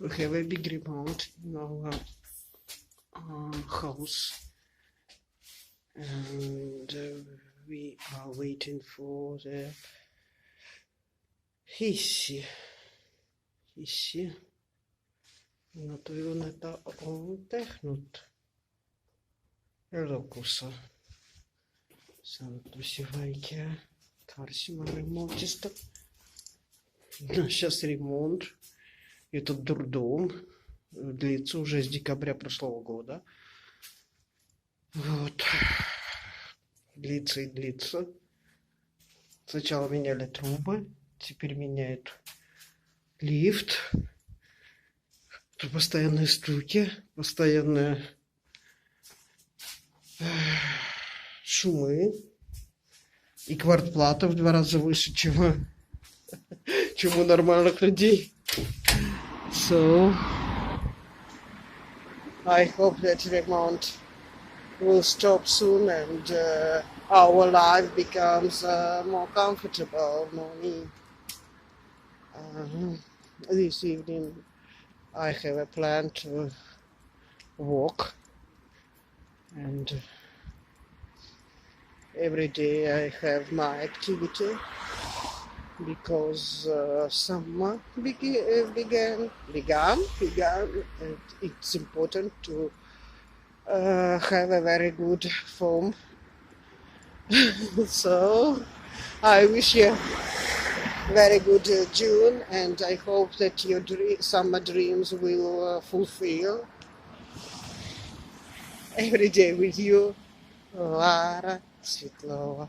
We have a big ремонт in our house, and we are waiting for the hissi. No toivon, että olen tehnyt elokuussa. Se on tosi vaikea karsimaan ремонтista. Сейчас ремонт. Этот дурдом длится уже с декабря прошлого года. Вот. Длится и длится. Сначала меняли трубы, теперь меняют лифт. Тут постоянные стуки, постоянные шумы. И квартплата в 2 раза выше, чем у нормальных людей. So, I hope that ремонт will stop soon and our life becomes more comfortable, more neat. This evening I have a plan to walk, and every day I have my activity because summer began, and it's important to have a very good form. So I wish you very good June, and I hope that your summer dreams will fulfill. Every day with you, Lara Sветlова.